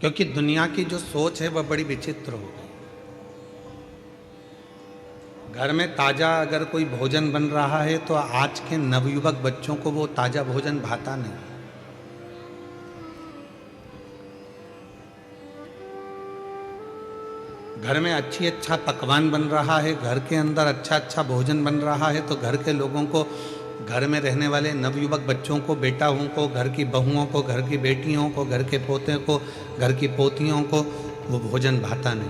क्योंकि दुनिया की जो सोच है वह बड़ी विचित्र हो गई। घर में ताजा अगर कोई भोजन बन रहा है तो आज के नवयुवक बच्चों को वो ताजा भोजन भाता नहीं। घर में अच्छा पकवान बन रहा है, घर के अंदर अच्छा भोजन बन रहा है तो घर के लोगों को, घर में रहने वाले नवयुवक बच्चों को, बेटाओं को, घर की बहुओं को, घर की बेटियों को, घर के पोते को, घर की पोतियों को वो भोजन भाता नहीं।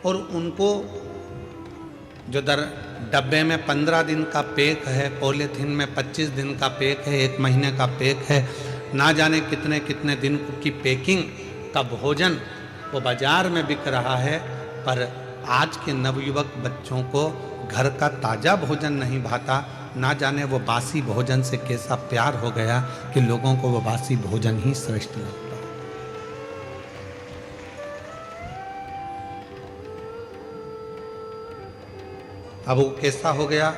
और उनको जो डब्बे में 15 दिन का पैक है, पॉलीथीन में 25 दिन का पैक है, 1 महीने का पैक है, ना जाने कितने कितने दिन की पैकिंग का भोजन वो बाजार में बिक रहा है। पर आज के नवयुवक बच्चों को घर का ताजा भोजन नहीं भाता। ना जाने वो बासी भोजन से कैसा प्यार हो गया कि लोगों को वो बासी भोजन ही श्रेष्ठ लगता। अब वो कैसा हो गया,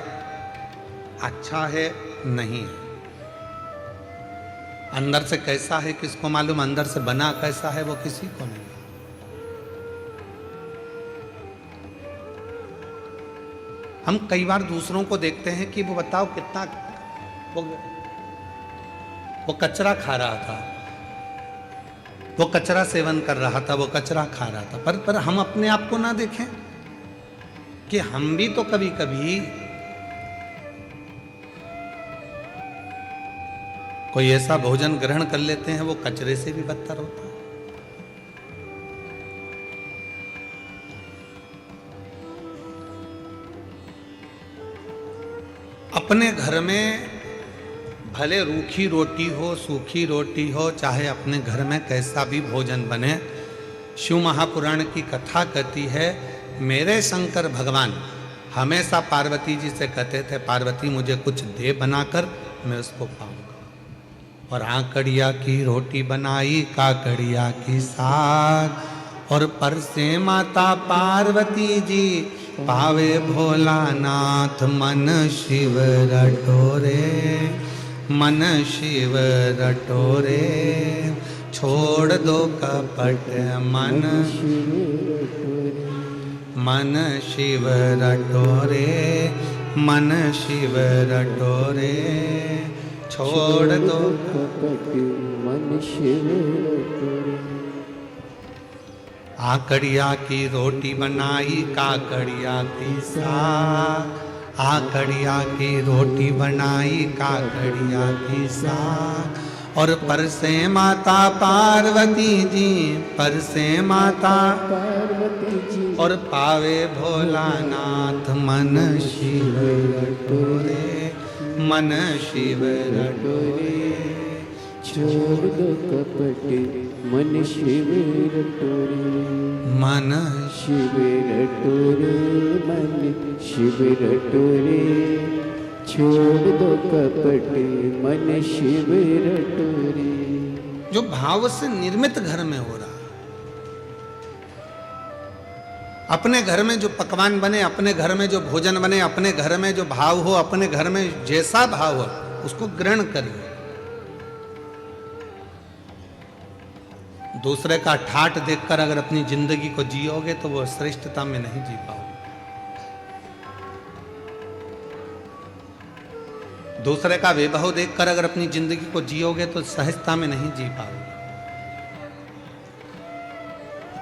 अच्छा है नहीं है, अंदर से कैसा है किसको मालूम, अंदर से बना कैसा है वो किसी को नहीं। हम कई बार दूसरों को देखते हैं कि वो बताओ कितना वो कचरा खा रहा था, वो कचरा सेवन कर रहा था, वो कचरा खा रहा था, पर हम अपने आप को ना देखें कि हम भी तो कभी कभी कोई ऐसा भोजन ग्रहण कर लेते हैं वो कचरे से भी बदतर होता है। अपने घर में भले रूखी रोटी हो, सूखी रोटी हो, चाहे अपने घर में कैसा भी भोजन बने, शिव महापुराण की कथा कहती है, मेरे शंकर भगवान हमेशा पार्वती जी से कहते थे, पार्वती मुझे कुछ दे बनाकर, मैं उसको पाऊंगा। और आकड़िया की रोटी बनाई, काकड़िया की साग, और पर से माता पार्वती जी पावे भोलानाथ, मन शिव रटोरे, मन शिव रटोरे, छोड़ दो कपट मन मन शिव रटोरे, मन शिव रटोरे, छोड़ दो कपट मन शिव रटोरे। आकड़िया की रोटी बनाई, काकड़िया की साग, आकड़िया की रोटी बनाई, काकड़िया की साग, और पर से माता पार्वती जी, पर से माता पार्वती जी, और पावे भोलानाथ, मन शिव रटोरे, मन शिव रटोरे, छोड़ दो कपट मन शिव रटोरे, मन शिव रटोरे, मन शिव रटोरे, छोड़ दो कपट मन शिव रटोरे। जो भाव से निर्मित घर में हो रहा, अपने घर में जो पकवान बने, अपने घर में जो भोजन बने, अपने घर में जो भाव हो, अपने घर में जैसा भाव हो उसको ग्रहण करिए। दूसरे का ठाठ देखकर अगर अपनी जिंदगी को जियोगे तो वो श्रेष्ठता में नहीं जी पाओगे। दूसरे का वैभव देखकर अगर अपनी जिंदगी को जियोगे तो सहजता में नहीं जी पाओगे।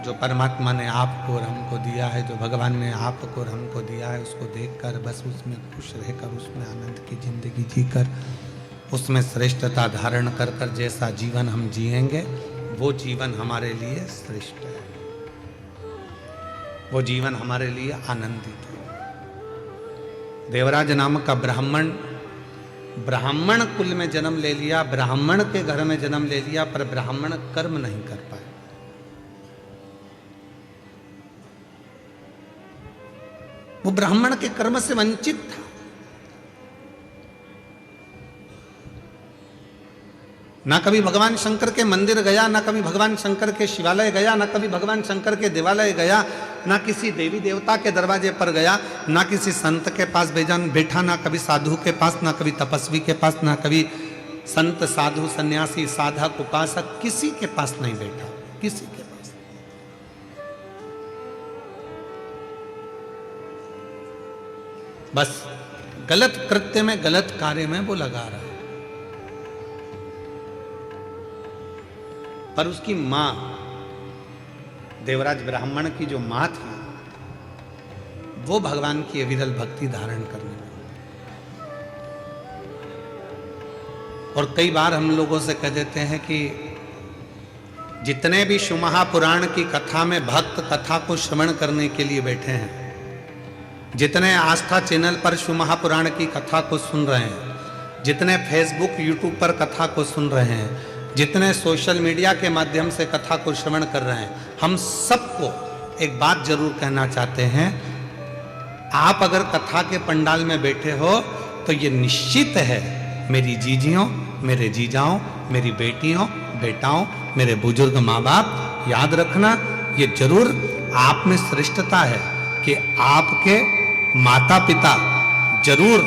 जो परमात्मा ने आपको और हमको दिया है, जो भगवान ने आपको और हमको दिया है, उसको देखकर बस उसमें खुश रहकर, उसमें आनंद की जिंदगी जीकर, उसमें श्रेष्ठता धारण कर कर जैसा जीवन हम जिएंगे वो जीवन हमारे लिए श्रेष्ठ है, वो जीवन हमारे लिए आनंदित है। देवराज नामक का ब्राह्मण कुल में जन्म ले लिया, ब्राह्मण के घर में जन्म ले लिया, पर ब्राह्मण कर्म नहीं कर पाए। वो ब्राह्मण के कर्म से वंचित था। ना कभी भगवान शंकर के मंदिर गया, ना कभी भगवान शंकर के शिवालय गया, ना कभी भगवान शंकर के देवालय गया, ना किसी देवी देवता के दरवाजे पर गया, ना किसी संत के पास बैठा, ना कभी साधु के पास, ना कभी तपस्वी के पास, ना कभी संत साधु सन्यासी साधक उपासक किसी के पास नहीं बैठा, किसी के पास। बस गलत कृत्य में, गलत कार्य में वो लगा रहा है। पर उसकी मां, देवराज ब्राह्मण की जो मां थी, वो भगवान की अविरल भक्ति धारण करने लगी। और कई बार हम लोगों से कह देते हैं कि जितने भी शिव महापुराण की कथा में भक्त कथा को श्रवण करने के लिए बैठे हैं, जितने आस्था चैनल पर शिव महापुराण की कथा को सुन रहे हैं, जितने फेसबुक यूट्यूब पर कथा को सुन रहे हैं, जितने सोशल मीडिया के माध्यम से कथा को श्रवण कर रहे हैं, हम सबको एक बात जरूर कहना चाहते हैं, आप अगर कथा के पंडाल में बैठे हो तो ये निश्चित है, मेरी जीजियों, मेरे जीजाओं, मेरी बेटियों, बेटाओं, मेरे बुजुर्ग माँ बाप, याद रखना ये जरूर आप में श्रेष्ठता है कि आपके माता पिता जरूर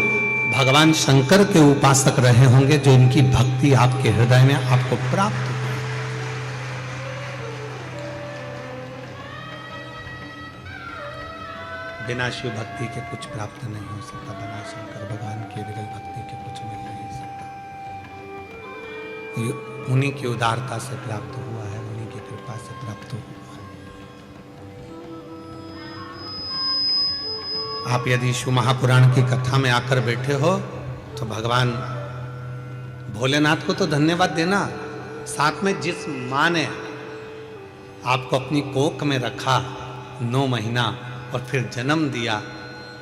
भगवान शंकर के उपासक रहे होंगे, जो इनकी भक्ति आपके हृदय में आपको प्राप्त हो। बिना शिव भक्ति के कुछ प्राप्त नहीं हो सकता, बिना शंकर भगवान की विरल भक्ति के कुछ मिल नहीं सकता। ये उन्हीं की उदारता से प्राप्त हुआ है, उन्हीं की कृपा से प्राप्त हुआ है। आप यदि शिव महापुराण की कथा में आकर बैठे हो तो भगवान भोलेनाथ को तो धन्यवाद देना, साथ में जिस माँ ने आपको अपनी कोख में रखा 9 महीना और फिर जन्म दिया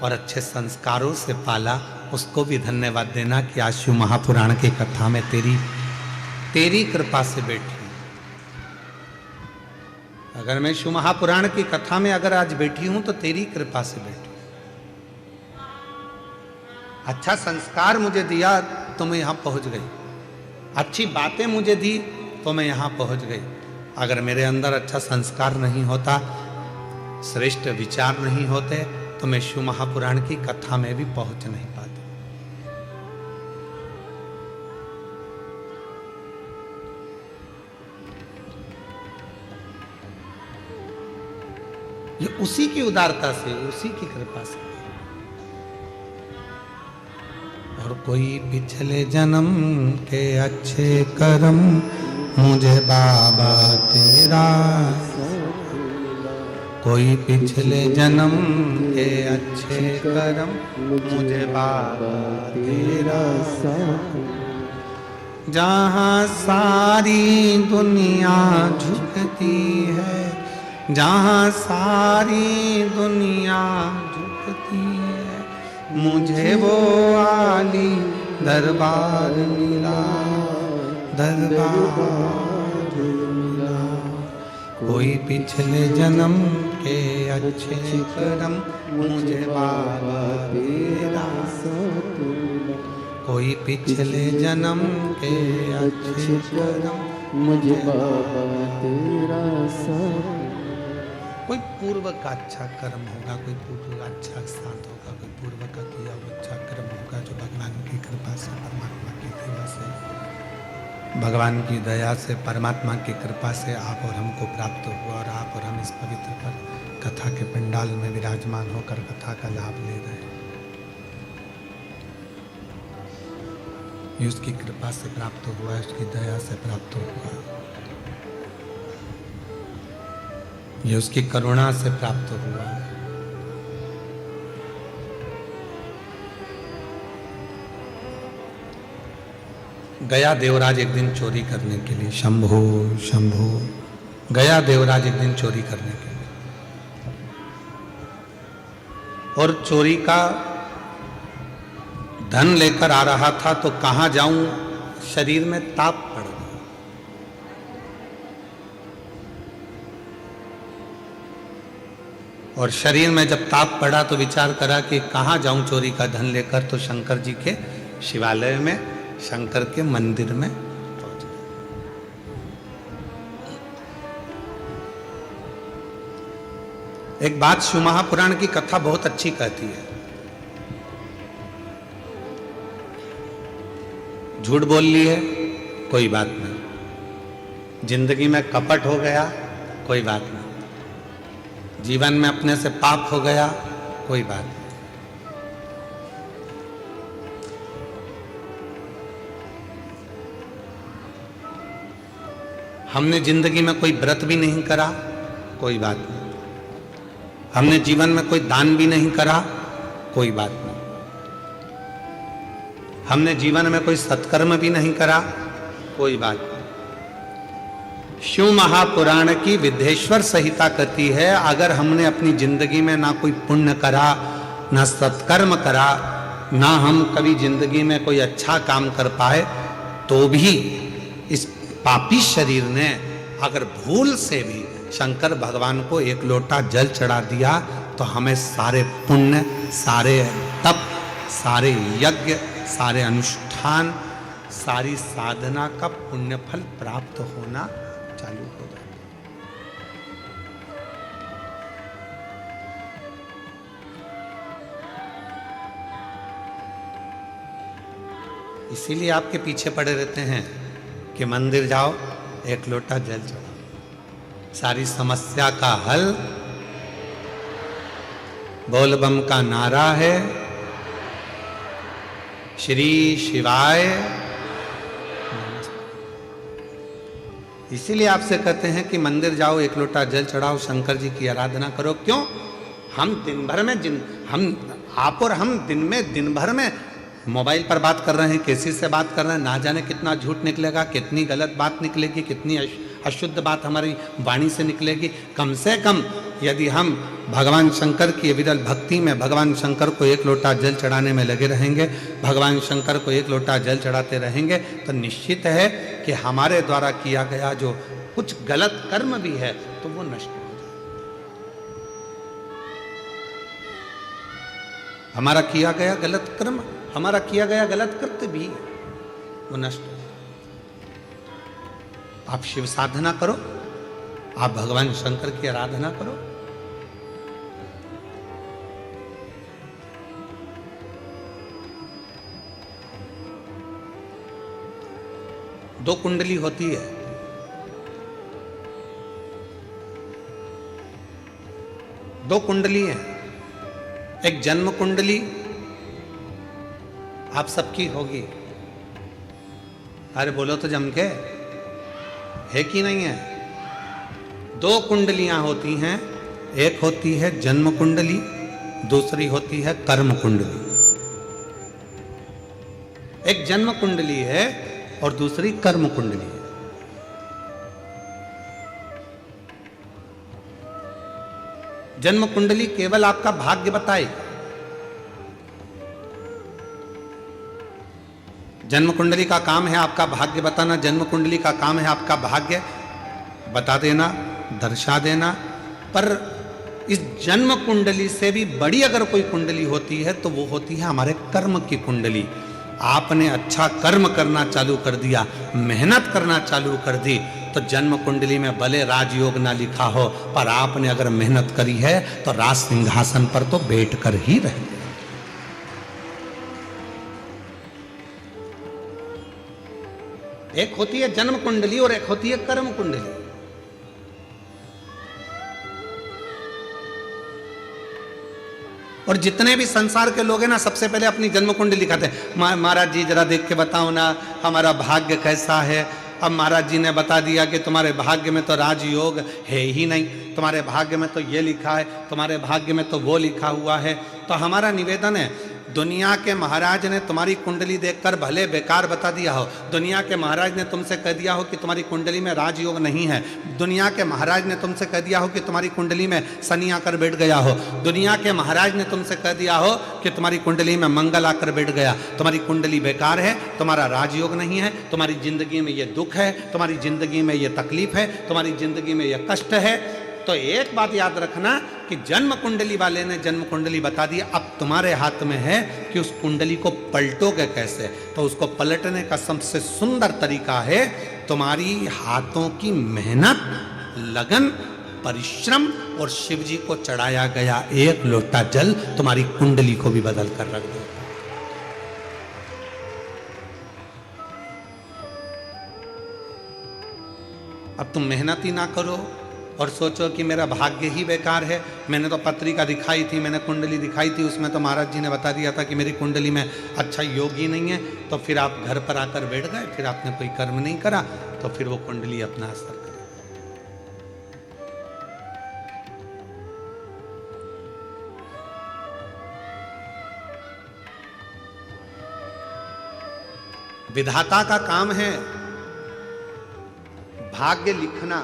और अच्छे संस्कारों से पाला, उसको भी धन्यवाद देना कि आज शिव महापुराण की कथा में तेरी कृपा से बैठी। अगर मैं शिव महापुराण की कथा में अगर आज बैठी हूं तो तेरी कृपा से बैठी। अच्छा संस्कार मुझे दिया तो मैं यहां पहुंच गई, अच्छी बातें मुझे दी तो मैं यहां पहुंच गई। अगर मेरे अंदर अच्छा संस्कार नहीं होता, श्रेष्ठ विचार नहीं होते, तो मैं शिव महापुराण की कथा में भी पहुंच नहीं पाती। ये उसी की उदारता से, उसी की कृपा से। और कोई पिछले जन्म के अच्छे कर्म मुझे बाबा तेरा, कोई पिछले जन्म के अच्छे कर्म मुझे बाबा तेरा, जहाँ सारी दुनिया झुकती है, जहाँ सारी दुनिया झुकती है, मुझे वो आली दरबार मिला, दरबार मिला। कोई पिछले जन्म के अच्छे कर्म मुझे बाबा तेरा, कोई पिछले जन्म के अच्छे कर्म मुझे बाबा तेरा। कोई पूर्व का अच्छा कर्म होगा, कोई पूर्व का अच्छा साथ होगा, कोई पूर्व का किया हुआ अच्छा कर्म होगा, जो भगवान की कृपा से, परमात्मा की दया से, भगवान की दया से, परमात्मा की कृपा से आप और हमको प्राप्त हुआ। और आप और हम इस पवित्र पर कथा के पंडाल में विराजमान होकर कथा का लाभ ले रहे हैं। ये उसकी कृपा से प्राप्त हुआ है, उसकी दया से प्राप्त हुआ है, ये उसकी करुणा से प्राप्त हुआ है। गया देवराज एक दिन चोरी करने के लिए, शंभो शंभो, गया देवराज एक दिन चोरी करने के लिए, और चोरी का धन लेकर आ रहा था। तो कहाँ जाऊं, शरीर में ताप पड़ गया। और शरीर में जब ताप पड़ा तो विचार करा कि कहाँ जाऊं चोरी का धन लेकर। तो शंकर जी के शिवालय में, शंकर के मंदिर में पहुंच गए। एक बात शिव महापुराण की कथा बहुत अच्छी कहती है। झूठ बोल ली है, कोई बात नहीं। जिंदगी में कपट हो गया, कोई बात नहीं। जीवन में अपने से पाप हो गया, कोई बात नहीं। हमने जिंदगी में कोई व्रत भी नहीं करा, कोई बात नहीं। हमने जीवन में कोई दान भी नहीं करा, कोई बात नहीं। हमने जीवन में कोई सत्कर्म भी नहीं करा, कोई बात नहीं। शिव महापुराण की विद्धेश्वर संहिता कहती है, अगर हमने अपनी जिंदगी में ना कोई पुण्य करा, ना सत्कर्म करा, ना हम कभी जिंदगी में कोई अच्छा काम कर पाए, तो भी इस पापी शरीर ने अगर भूल से भी शंकर भगवान को एक लोटा जल चढ़ा दिया, तो हमें सारे पुण्य, सारे तप, सारे यज्ञ, सारे अनुष्ठान, सारी साधना का पुण्य फल प्राप्त होना चालू हो जाए। इसीलिए आपके पीछे पड़े रहते हैं कि मंदिर जाओ, एक लोटा जल चढ़ाओ, सारी समस्या का हल बोल बम का नारा है, श्री शिवाय। इसीलिए आपसे कहते हैं कि मंदिर जाओ, एक लोटा जल चढ़ाओ, शंकर जी की आराधना करो। क्यों? हम दिन भर में आप और हम दिन भर में मोबाइल पर बात कर रहे हैं, किसी से बात कर रहे हैं, ना जाने कितना झूठ निकलेगा, कितनी गलत बात निकलेगी, कितनी अशुद्ध बात हमारी वाणी से निकलेगी। कम से कम यदि हम भगवान शंकर की विरल भक्ति में भगवान शंकर को एक लोटा जल चढ़ाने में लगे रहेंगे, भगवान शंकर को एक लोटा जल चढ़ाते रहेंगे, तो निश्चित है कि हमारे द्वारा किया गया जो कुछ गलत कर्म भी है तो वो नष्ट हो जाए। हमारा किया गया गलत कर्म, हमारा किया गया गलत कृत्य भी वो नष्ट हो। आप शिव साधना करो, आप भगवान शंकर की आराधना करो। दो कुंडली होती है, दो कुंडली है। एक जन्म कुंडली आप सबकी होगी। अरे बोलो तो जम के, है कि नहीं है? दो कुंडलियां होती हैं, एक होती है जन्म कुंडली, दूसरी होती है कर्म कुंडली। एक जन्म कुंडली है और दूसरी कर्म कुंडली है। जन्म कुंडली केवल आपका भाग्य बताएगी। जन्म कुंडली का काम है आपका भाग्य बताना, जन्म कुंडली का काम है आपका भाग्य बता देना, दर्शा देना। पर इस जन्म कुंडली से भी बड़ी अगर कोई कुंडली होती है तो वो होती है हमारे कर्म की कुंडली। आपने अच्छा कर्म करना चालू कर दिया, मेहनत करना चालू कर दी, तो जन्म कुंडली में भले राजयोग ना लिखा हो, पर आपने अगर मेहनत करी है तो राज सिंहासन पर तो बैठकर ही रहेंगे। एक होती है जन्म कुंडली और एक होती है कर्म कुंडली। और जितने भी संसार के लोग हैं ना, सबसे पहले अपनी जन्म कुंडली दिखाते हैं। महाराज जी जरा देख के बताओ ना हमारा भाग्य कैसा है। अब महाराज जी ने बता दिया कि तुम्हारे भाग्य में तो राजयोग है ही नहीं, तुम्हारे भाग्य में तो ये लिखा है, तुम्हारे भाग्य में तो वो लिखा हुआ है। तो हमारा निवेदन है, दुनिया के महाराज ने तुम्हारी कुंडली देखकर भले बेकार बता दिया हो, दुनिया के महाराज ने तुमसे कह दिया हो कि तुम्हारी कुंडली में राजयोग नहीं है, दुनिया के महाराज ने तुमसे कह दिया हो कि तुम्हारी कुंडली में शनि आकर बैठ गया हो, दुनिया के महाराज ने तुमसे कह दिया हो कि तुम्हारी कुंडली में मंगल आकर बैठ गया, तुम्हारी कुंडली बेकार है, तुम्हारा राजयोग नहीं है, तुम्हारी जिंदगी में ये दुख है, तुम्हारी जिंदगी में ये तकलीफ है, तुम्हारी जिंदगी में ये कष्ट है। तो एक बात याद रखना कि जन्म कुंडली वाले ने जन्म कुंडली बता दी, अब तुम्हारे हाथ में है कि उस कुंडली को पलटोगे कैसे। तो उसको पलटने का सबसे सुंदर तरीका है तुम्हारी हाथों की मेहनत, लगन, परिश्रम और शिव जी को चढ़ाया गया एक लोटा जल तुम्हारी कुंडली को भी बदल कर रख दो। अब तुम मेहनत ही ना करो और सोचो कि मेरा भाग्य ही बेकार है। मैंने तो पत्रिका दिखाई थी, मैंने कुंडली दिखाई थी, उसमें तो महाराज जी ने बता दिया था कि मेरी कुंडली में अच्छा योग ही नहीं है। तो फिर आप घर पर आकर बैठ गए, फिर आपने कोई कर्म नहीं करा, तो फिर वो कुंडली अपना असर करे। विधाता का काम है भाग्य लिखना,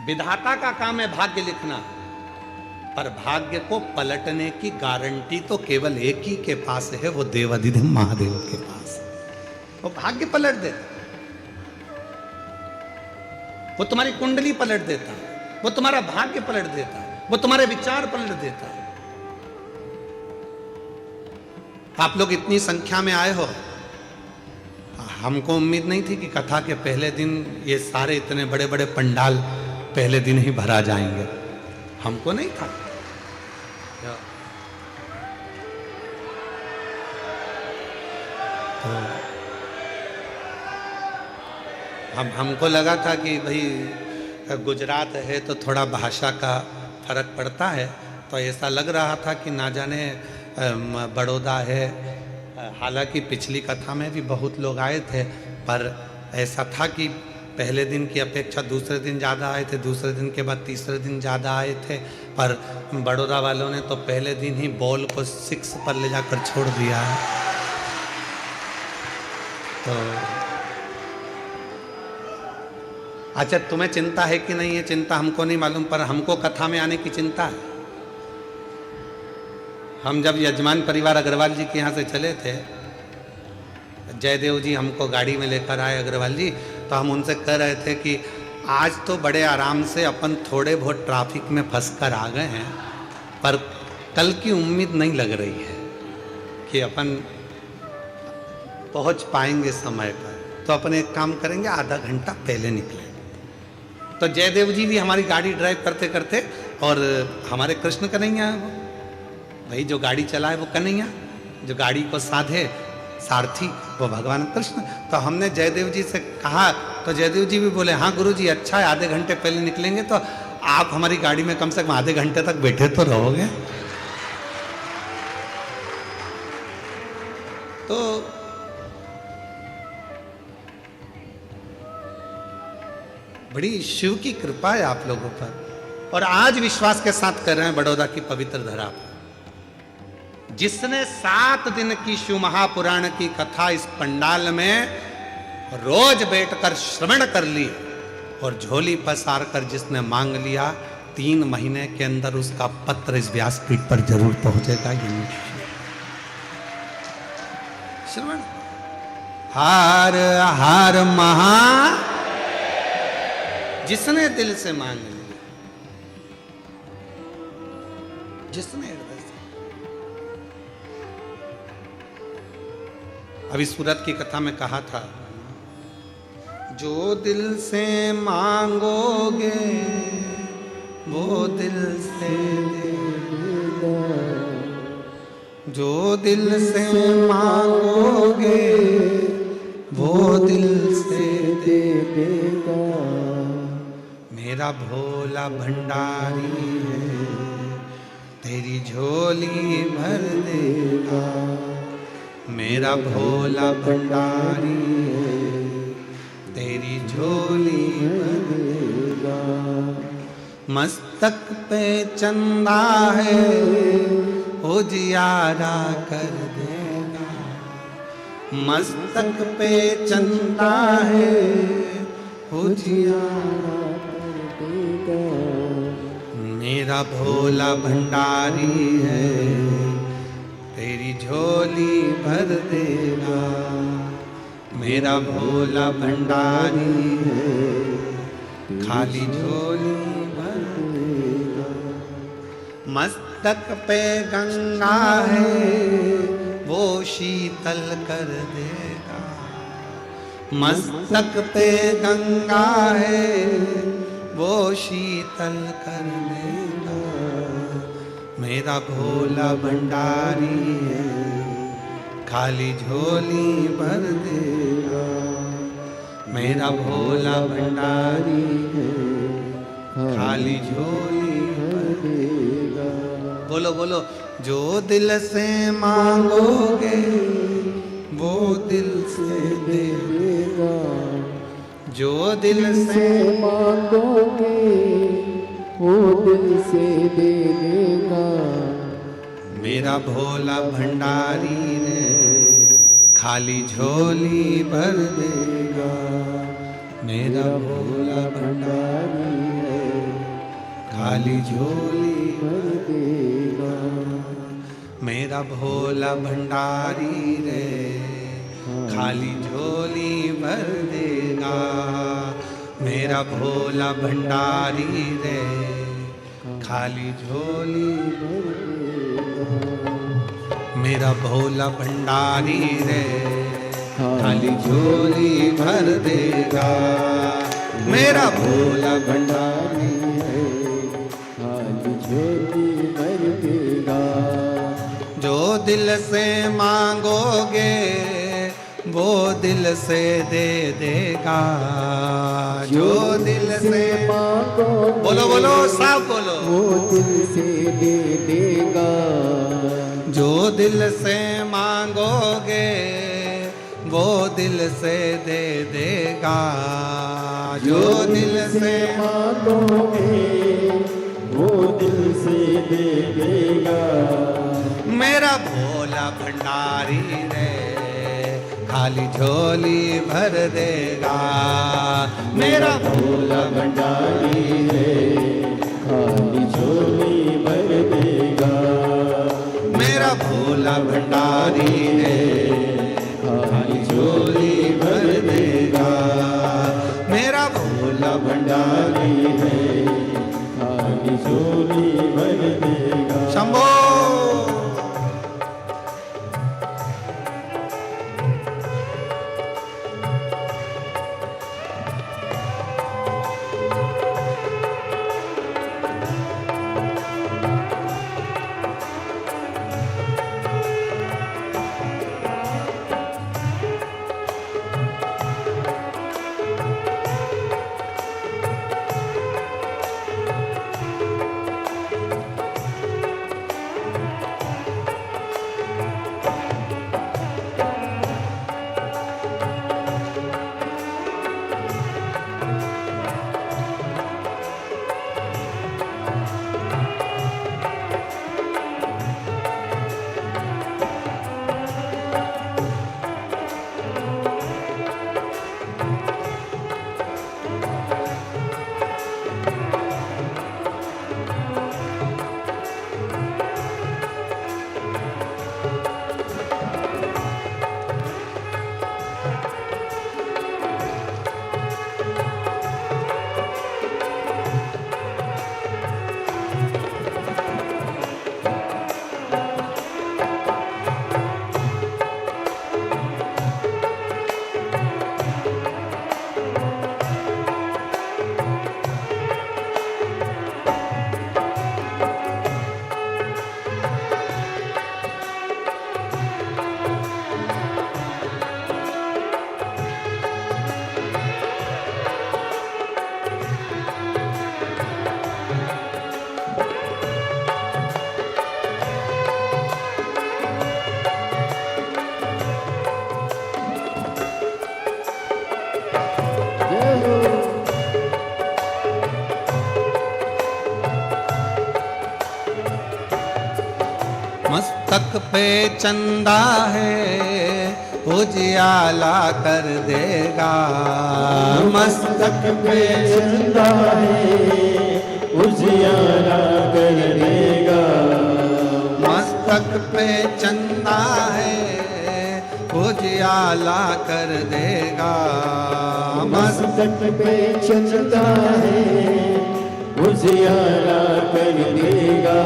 विधाता का काम है भाग्य लिखना, पर भाग्य को पलटने की गारंटी तो केवल एक ही के पास है, वो देवाधिदेव महादेव के पास। वो भाग्य पलट देता, वो तुम्हारी कुंडली पलट देता, वो तुम्हारा भाग्य पलट देता, वो तुम्हारे विचार पलट देता। आप लोग इतनी संख्या में आए हो, हमको उम्मीद नहीं थी कि कथा के पहले दिन ये सारे इतने बड़े बड़े पंडाल पहले दिन ही भरा जाएंगे, हमको नहीं था। तो हमको लगा था कि भाई गुजरात है तो थोड़ा भाषा का फर्क पड़ता है, तो ऐसा लग रहा था कि ना जाने बड़ौदा है। हालांकि पिछली कथा में भी बहुत लोग आए थे, पर ऐसा था कि पहले दिन की अपेक्षा दूसरे दिन ज़्यादा आए थे, दूसरे दिन के बाद तीसरे दिन ज़्यादा आए थे। पर बड़ौदा वालों ने तो पहले दिन ही बॉल को 6 पर ले जाकर छोड़ दिया है। तो अच्छा, तुम्हें चिंता है कि नहीं है? चिंता हमको नहीं मालूम, पर हमको कथा में आने की चिंता है। हम जब यजमान परिवार अग्रवाल जी के यहाँ से चले थे, जयदेव जी हमको गाड़ी में लेकर आए अग्रवाल जी, तो हम उनसे कह रहे थे कि आज तो बड़े आराम से अपन थोड़े बहुत ट्रैफिक में फंस कर आ गए हैं, पर कल की उम्मीद नहीं लग रही है कि अपन पहुंच पाएंगे समय पर। तो अपन एक काम करेंगे, आधा घंटा पहले निकलेंगे। तो जयदेव जी भी हमारी गाड़ी ड्राइव करते करते, और हमारे कृष्ण कन्हैया है वो, भाई जो गाड़ी चलाए वो कन्हैया, जो गाड़ी को साधे सारथी वो भगवान कृष्ण। तो हमने जयदेव जी से कहा, तो जयदेव जी भी बोले हाँ गुरु जी अच्छा है, आधे घंटे पहले निकलेंगे तो आप हमारी गाड़ी में कम से कम आधे घंटे तक बैठे तो रहोगे। तो बड़ी शिव की कृपा है आप लोगों पर, और आज विश्वास के साथ कर रहे हैं बड़ौदा की पवित्र धरा पर। जिसने 7 दिन की शिव महापुराण की कथा इस पंडाल में रोज बैठकर श्रवण कर ली और झोली पसार कर जिसने मांग लिया, 3 महीने के अंदर उसका पत्र इस व्यासपीठ पर जरूर पहुंचेगा। ये श्रवण हार हार महा, जिसने दिल से मांग लिया, जिसने हृदय से। अभी सूरत की कथा में कहा था, जो दिल से मांगोगे वो दिल से देगा, जो दिल से मांगोगे वो दिल से देगा। मेरा भोला भंडारी है, तेरी झोली भर देगा। मेरा भोला भंडारी है, तेरी झोली भर देगा। मस्तक पे चंदा है, उजियारा कर देगा। मस्तक पे चंदा है, उजियारा कर देगा। मेरा भोला भंडारी है, तेरी झोली भर देगा। मेरा भोला भंडारी है, खाली झोली भर देगा। मस्तक पे गंगा है, वो शीतल कर देगा। मस्तक पे गंगा है, वो शीतल कर देगा। मेरा भोला भंडारी है, खाली झोली भर देगा। मेरा भोला भंडारी है, खाली झोली भर देगा। बोलो बोलो, जो दिल से मांगोगे वो दिल से दे देगा, जो दिल से मांगोगे वो दिल से दे देगा। मेरा भोला भंडारी ने खाली झोली भर देगा। मेरा भोला भंडारी है, खाली झोली भर देगा। मेरा भोला भंडारी रे, खाली झोली भर देगा। मेरा भोला भंडारी रे, खाली झोली भर देगा। मेरा भोला भंडारी रे, खाली झोली भर देगा। मेरा भोला भंडारी है, खाली झोली भर देगा। जो दिल से मांगोगे वो दिल से दे देगा। जो दिल से मांगोगे, बोलो बोलो सब बोलो, वो दिल से दे देगा। जो दिल से मांगोगे वो दिल से दे देगा। जो दिल से मांगोगे वो दिल से दे देगा। मेरा भोला भंडारी रे, खाली झोली भर देगा। मेरा भोला भंडारी है, खाली झोली भर देगा। मेरा भोला भंडारी है, खाली झोली भर देगा। मेरा भोला भंडारी है, खाली झोली भर देगा। शंभो मस्तक पे चंदा है उजियाला कर देगा। मस्तक पे चंदा है उजियारा कर देगा। मस्तक पे चंदा है उजियाला कर देगा। मस्तक पे चंदा है उजियारा कर देगा।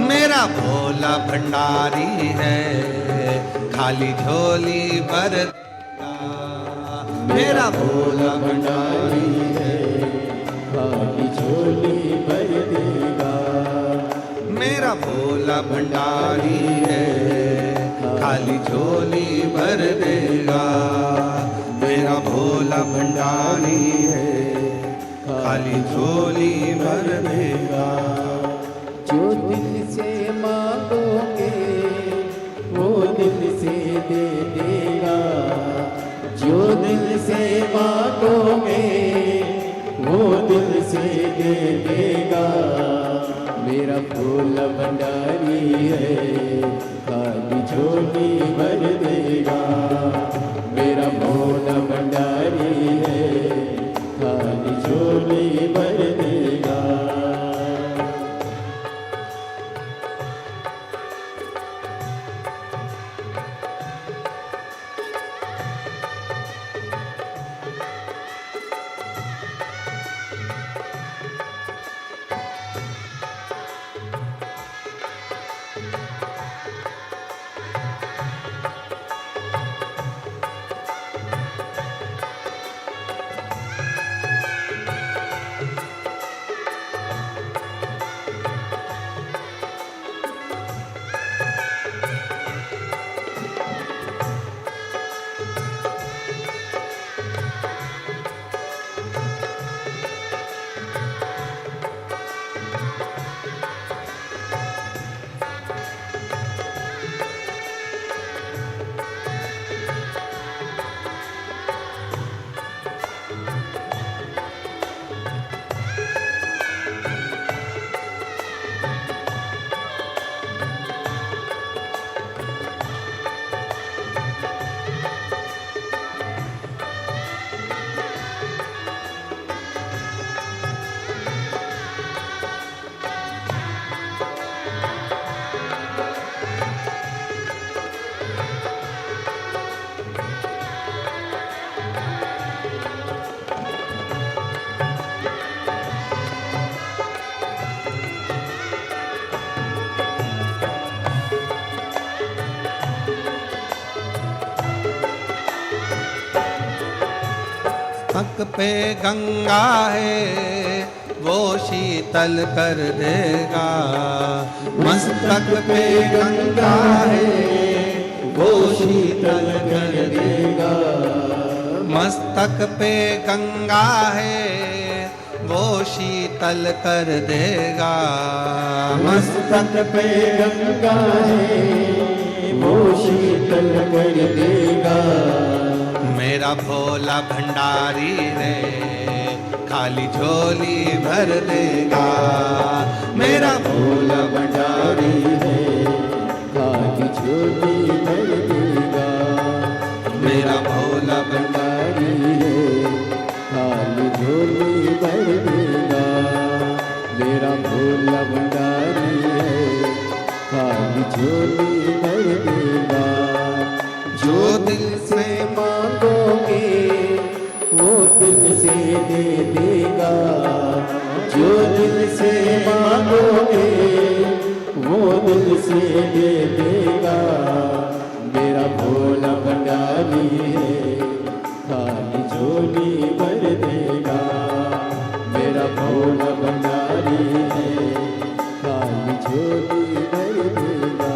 मेरा भोला भंडारी है खाली झोली भर देगा। मेरा भोला भंडारी है खाली झोली भर देगा। मेरा भोला भंडारी है खाली झोली भर देगा। मेरा मेरा भोला भंडारी है, खाली झोली भर देगा। जो दिल से मांगोगे वो दिल से दे देगा। जो दिल से मांगोगे वो दिल से दे देगा। मेरा भोला भंडारी है, खाली झोली भर देगा। मेरा भोला भंडारी है, खाली झोली भर देगा। मस्तक पे गंगा है वो शीतल कर देगा। मस्तक पे गंगा है वो शीतल कर देगा। मस्तक पे गंगा है वो शीतल कर देगा। मस्तक पे गंगा है वो शीतल कर देगा। मेरा भोला भंडारी रे खाली झोली भर देगा। मेरा भोला भंडारी है, खाली झोली भर देगा। मेरा भोला भंडारी है, खाली झोली भर देगा। मेरा भोला भंडारी है, खाली झोली भर देगा। जो दिल से मांगोगे वो दिल से दे देगा। जो दिल से मांगोगे वो दिल से दे देगा। मेरा भोला भंडारी है, खाली झोली भर देगा। मेरा भोला भंडारी है, खाली झोली भर देगा।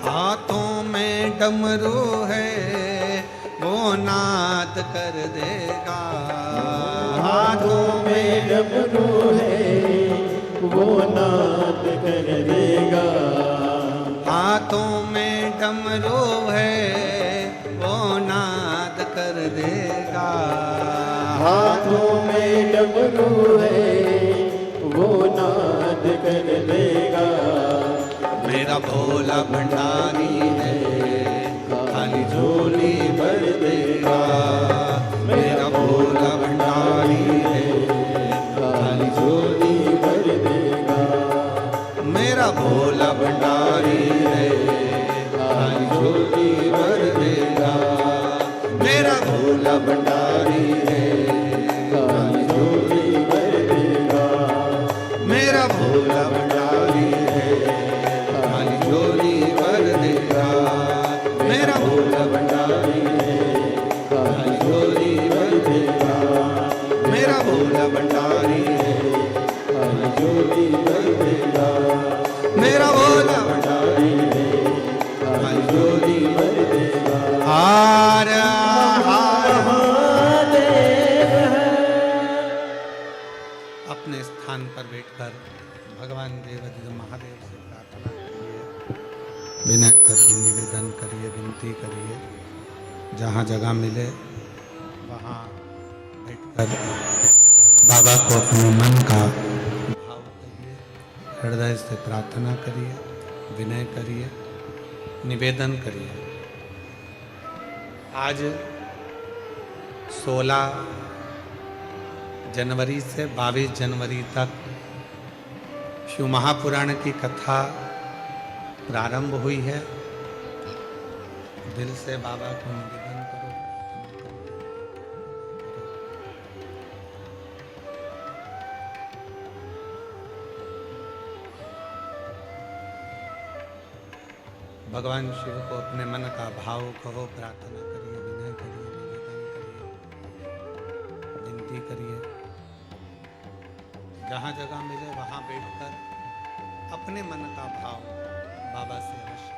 हाथों में डमरू है वो नाद कर देगा। हाथों में डमरू है वो नाद कर देगा। हाथों में डमरू है वो नाद कर देगा। हाथों में डमरू है वो नाद कर देगा। मेरा भोला भंडारी है खाली झोली भर देगा। मेरा भोला भंडारी है खाली झोली भर देगा। मेरा भोला भंडारी है खाली झोली भर देगा। मेरा भोला भंडारी है खाली झोली भर देगा। मेरा भोला भंडारी है खाली झोली भर देगा। मेरा भोला भंडारी है खाली झोली भर देगा। मेरा भोला भंडारी है खाली झोली भर देगा। मेरा भोला भंडारी है खाली झोली भर देगा। हार हार अपने स्थान पर बैठकर भगवान देवाधिदेव महादेव से प्रार्थना करिए, विनय करिए, निवेदन करिए, विनती करिए। जहाँ जगह मिले वहाँ बैठकर बाबा को अपने मन का भाव करिए, हृदय से प्रार्थना करिए, विनय करिए, निवेदन करिए। आज 16 जनवरी से 22 जनवरी तक शिव महापुराण की कथा प्रारंभ हुई है। दिल से बाबा को निवेदन करो। भगवान शिव को अपने मन का भाव कहो, प्रार्थना करिए, विनय करिए, निवेदन करिए, विनती करिए। जहाँ जगह मिले वहाँ बैठकर अपने मन का भाव बाबा से अवश्य।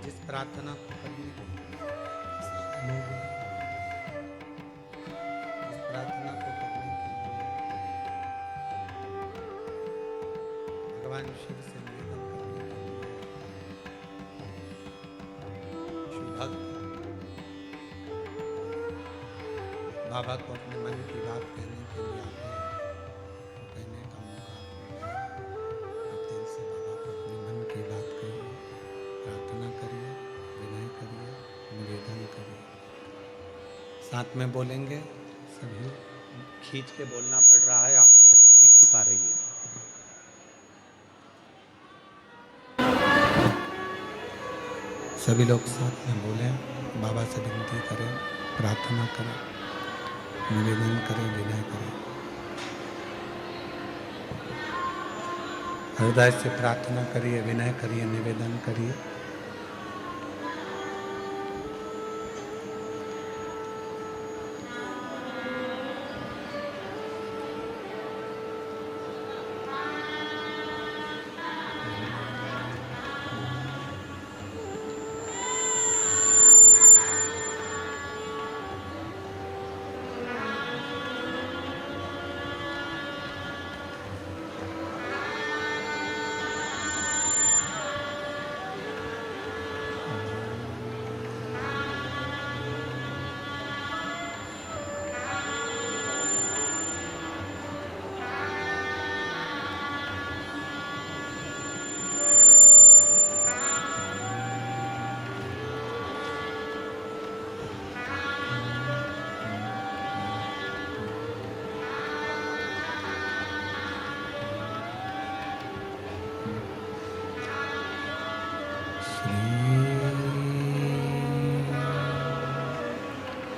जिस प्रार्थना को करने को जिस प्रार्थना को करने के लिए भगवान शिव से निवेदन करने के लिए शिव भक्त बाबा को अपने मन की बात कहने के लिए आते हैं, तो कहने का मौका आप दिल से बाबा को अपने मन की बात कहिए, प्रार्थना करिए, विनय करिए, निवेदन करिए। साथ में बोलेंगे, सभी खींच के बोलना पड़ रहा है, आवाज नहीं निकल पा रही है। सभी लोग साथ में बोलें, बाबा से विनती करें, प्रार्थना करें, निवेदन करें, विनय करें। हृदय से प्रार्थना करिए, विनय करिए, निवेदन करिए।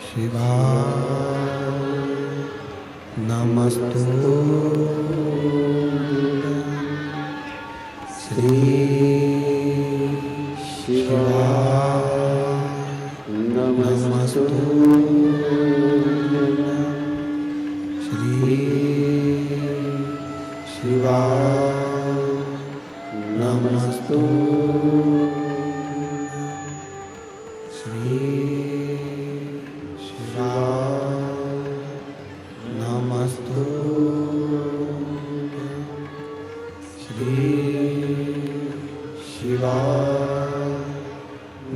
शिवा नमस्तु श्री शिवा नमस्तु श्री शिवा नमस्तु श्री नमस्तु श्री शिवा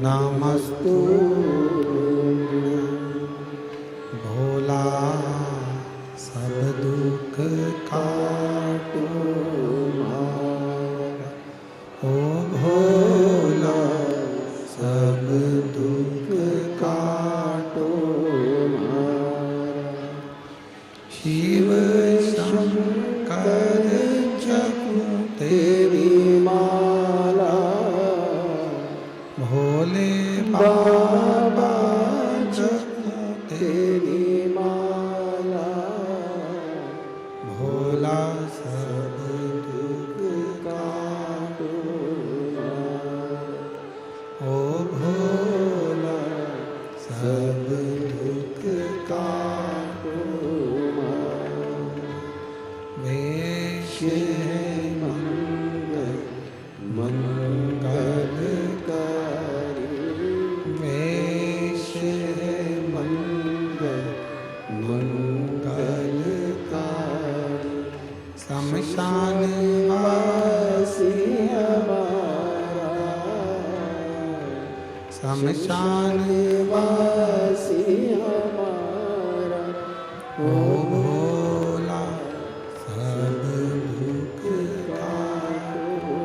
नमस्तु नमोस्तु भोला सब दुख काटो ओ भोला सब दुख काटो शिव शंकर जपू तेरी माला भोले बाबा जपू तेरी माला भोला सब दुख काटो ओ भोला सब दुख काटो वेश मंगल मंगलकारी वेश मंगल मंगलकारी शमशान वासी हमारा शमशान वासी हमारा ओ भोला सब दुख काटो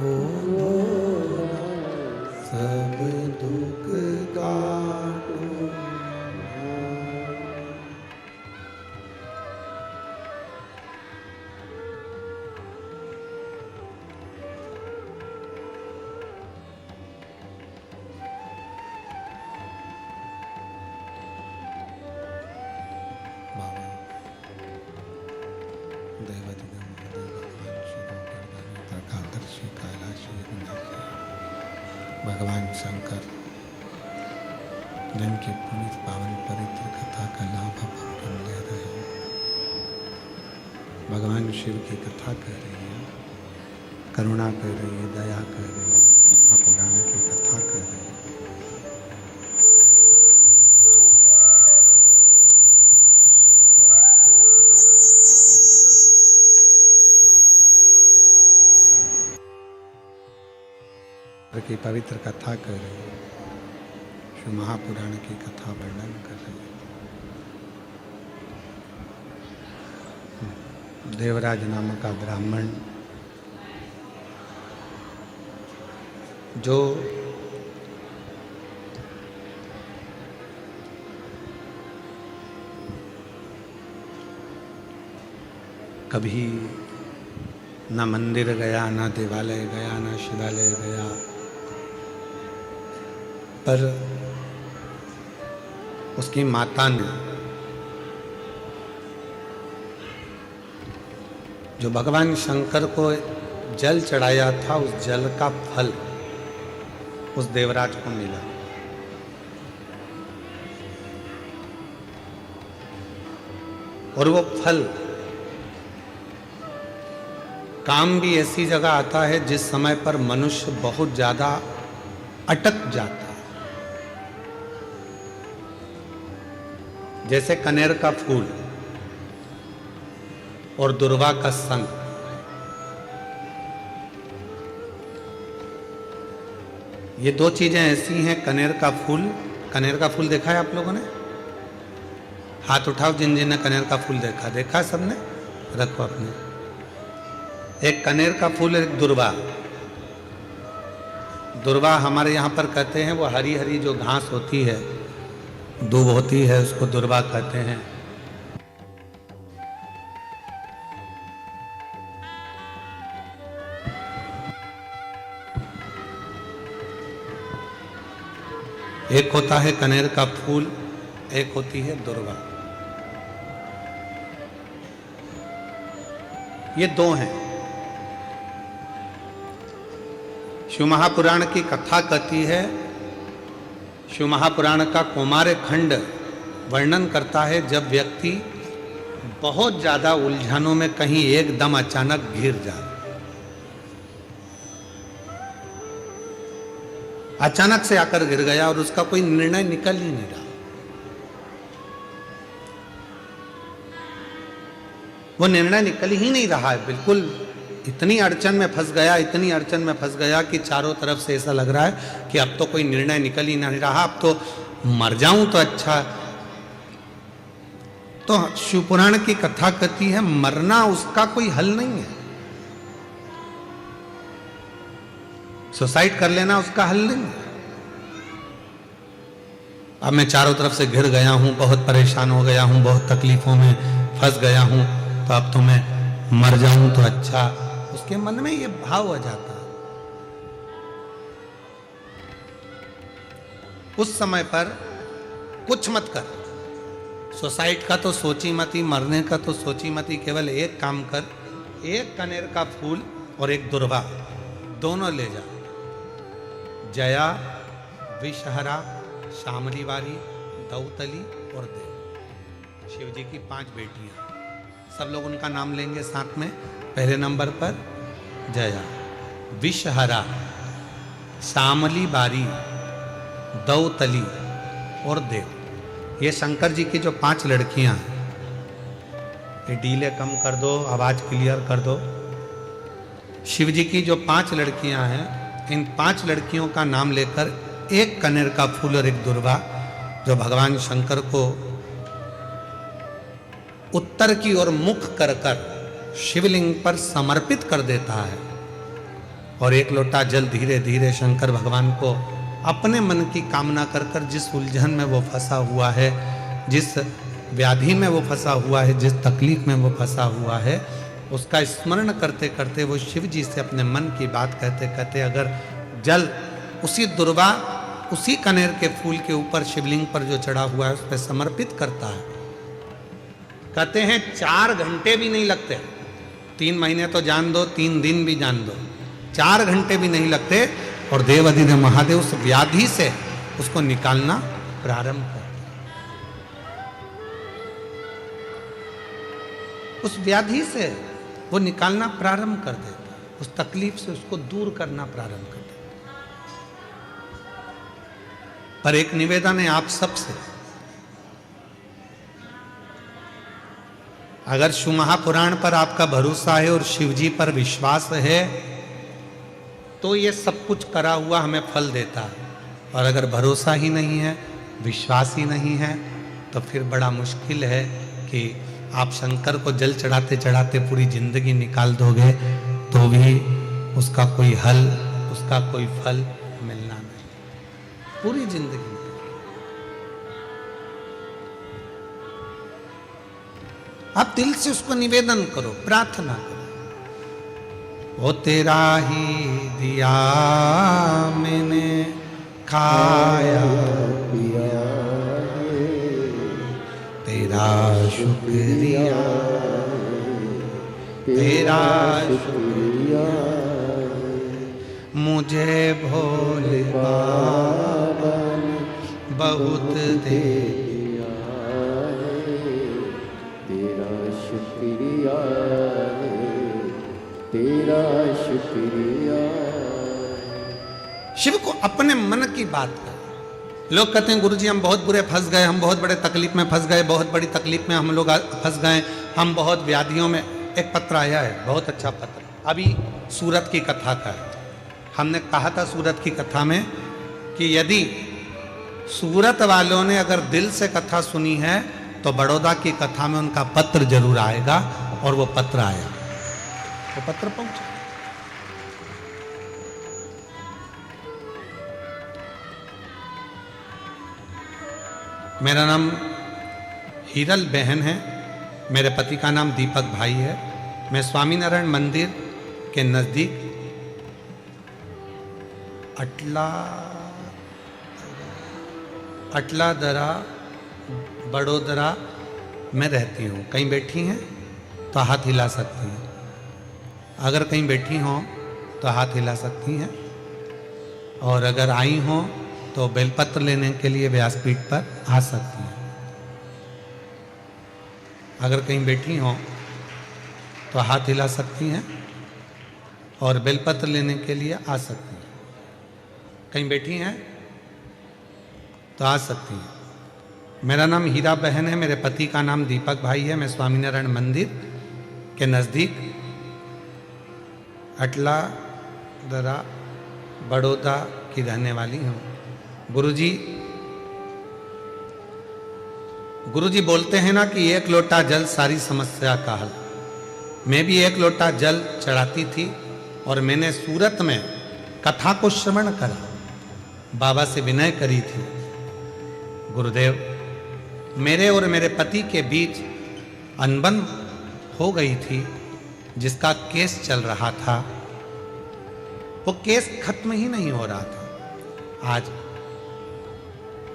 ओ भोला सब दुख काटो बाबा देवाधिदेव महादेव भगवान शिव तथादर्शी कैलाशी विनाशी भगवान शंकर जिनकी पुनीत पावन पवित्र कथा का लाभ हम ले रहे हैं। भगवान शिव की कथा कह रही है, करुणा कह रही है, दया कह रही है, महापुराण की कथा कह रही है। की पवित्र कथा कर रही है, शिव महापुराण की कथा वर्णन कर रही है। देवराज नामक का ब्राह्मण जो कभी न मंदिर गया, न देवालय गया, न शिवालय गया, पर उसकी माता ने जो भगवान शंकर को जल चढ़ाया था, उस जल का फल उस देवराज को मिला। और वो फल काम भी ऐसी जगह आता है जिस समय पर मनुष्य बहुत ज्यादा अटक जाता है। जैसे कनेर का फूल और दुर्वा का संग। ये दो चीजें ऐसी हैं। कनेर का फूल देखा है आप लोगों ने? हाथ उठाओ जिन जिन ने कनेर का फूल देखा सबने? रखो अपने। एक कनेर का फूल, एक दुर्वा हमारे यहाँ पर कहते हैं, वो हरी हरी जो घास होती है, दूब होती है, उसको दुर्वा कहते हैं। एक होता है कनेर का फूल, एक होती है दुर्वा। ये दो हैं। शिव महापुराण की कथा कहती है, शिव महापुराण का कौमार खंड वर्णन करता है जब व्यक्ति बहुत ज्यादा उलझनों में कहीं एकदम अचानक घिर जाए, अचानक से आकर गिर गया और उसका कोई निर्णय निकल ही नहीं रहा। वो निर्णय निकल ही नहीं रहा है, बिल्कुल इतनी अड़चन में फंस गया, इतनी अड़चन में फंस गया कि चारों तरफ से ऐसा लग रहा है कि अब तो कोई निर्णय निकल ही नहीं रहा, अब तो मर जाऊं तो अच्छा। तो शिवपुराण की कथा कहती है मरना उसका कोई हल नहीं है, सुसाइड कर लेना उसका हल नहीं है। अब मैं चारों तरफ से घिर गया हूं, बहुत परेशान हो गया हूं, बहुत तकलीफों में फंस गया हूं, तो अब तो मैं मर जाऊं तो अच्छा। उसके मन में ये भाव आ जाता है। उस समय पर कुछ मत कर, सुसाइड का तो सोची मत ही, मरने का तो सोची मत ही, केवल एक काम कर, एक कनेर का फूल और एक दुर्वा दोनों ले जा। जया, विषहरा, शामली वारी, दौतली और देव, शिव जी की 5 बेटियां। सब लोग उनका नाम लेंगे साथ में। पहले नंबर पर जया, विषहरा, शामली बारी, दौतली और देव। ये शंकर जी की जो 5 लड़कियां हैं, ये डीले कम कर दो, आवाज क्लियर कर दो। शिव जी की जो 5 लड़कियां हैं, इन 5 लड़कियों का नाम लेकर एक कनेर का फूल और एक दुर्वा जो भगवान शंकर को उत्तर की ओर मुख कर कर शिवलिंग पर समर्पित कर देता है, और एक लोटा जल धीरे धीरे शंकर भगवान को अपने मन की कामना कर कर, जिस उलझन में वो फंसा हुआ है, जिस व्याधि में वो फंसा हुआ है, जिस तकलीफ में वो फंसा हुआ है, उसका स्मरण करते करते वो शिव जी से अपने मन की बात कहते कहते अगर जल उसी दुर्वा, उसी कनेर के फूल के ऊपर शिवलिंग पर जो चढ़ा हुआ है उस पर समर्पित करता है, कहते हैं 4 घंटे भी नहीं लगते। 3 महीने तो जान दो, 3 दिन भी जान दो, 4 घंटे भी नहीं लगते, और देवाधिदेव महादेव उस व्याधि से उसको निकालना प्रारंभ कर, उस व्याधि से वो निकालना प्रारंभ कर देता, उस तकलीफ से उसको दूर करना प्रारंभ कर देता। पर एक निवेदन है आप सबसे, अगर शिव महापुराण पर आपका भरोसा है और शिव जी पर विश्वास है तो ये सब कुछ करा हुआ हमें फल देता है, और अगर भरोसा ही नहीं है, विश्वास ही नहीं है, तो फिर बड़ा मुश्किल है कि आप शंकर को जल चढ़ाते चढ़ाते पूरी जिंदगी निकाल दोगे तो भी उसका कोई हल, उसका कोई फल मिलना नहीं, पूरी जिंदगी। आप दिल से उसको निवेदन करो, प्रार्थना करो, वो तेरा ही दिया मैंने खाया पिया तेरा शुक्रिया, तेरा शुक्रिया मुझे भोले बाबा ने बहुत दे दिया है, तेरा शुक्रिया है, तेरा शुक्रिया। शिव को अपने मन की बात कर। लोग कहते हैं गुरुजी हम बहुत बुरे फंस गए, हम बहुत बड़े तकलीफ में फंस गए, बहुत बड़ी तकलीफ में हम लोग फंस गए, हम बहुत व्याधियों में। एक पत्र आया है, बहुत अच्छा पत्र, अभी सूरत की कथा का है। हमने कहा था सूरत की कथा में कि यदि सूरत वालों ने अगर दिल से कथा सुनी है तो बड़ौदा की कथा में उनका पत्र जरूर आएगा, और वो पत्र आया, वो पत्र पहुंचा। मेरा नाम हीरल बहन है, मेरे पति का नाम दीपक भाई है। मैं स्वामीनारायण मंदिर के नज़दीक अटलादरा बड़ोदरा में रहती हूँ। कहीं बैठी हैं तो हाथ हिला सकती हैं, अगर कहीं बैठी हों तो हाथ हिला सकती हैं, और अगर आई हों तो बेलपत्र लेने के लिए व्यासपीठ पर आ सकती हैं। अगर कहीं बैठी हों तो हाथ हिला सकती हैं और बेलपत्र लेने के लिए आ सकती हैं। कहीं बैठी हैं तो आ सकती हैं। मेरा नाम हीरा बहन है, मेरे पति का नाम दीपक भाई है। मैं स्वामीनारायण मंदिर के नज़दीक अटला दरा बड़ौदा की रहने वाली हूँ। गुरुजी बोलते हैं ना कि एक लोटा जल सारी समस्या का हल। मैं भी एक लोटा जल चढ़ाती थी और मैंने सूरत में कथा को श्रवण करा, बाबा से विनय करी थी, गुरुदेव मेरे और मेरे पति के बीच अनबन हो गई थी, जिसका केस चल रहा था, वो केस खत्म ही नहीं हो रहा था। आज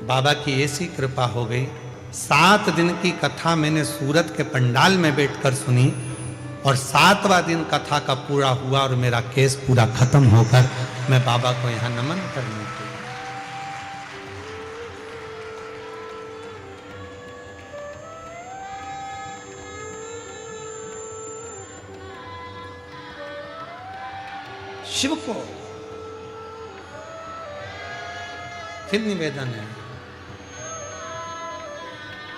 बाबा की ऐसी कृपा हो गई, 7 दिन की कथा मैंने सूरत के पंडाल में बैठकर सुनी और 7वां दिन कथा का पूरा हुआ और मेरा केस पूरा खत्म होकर मैं बाबा को यहां नमन करने के शिव को फिर निवेदन है,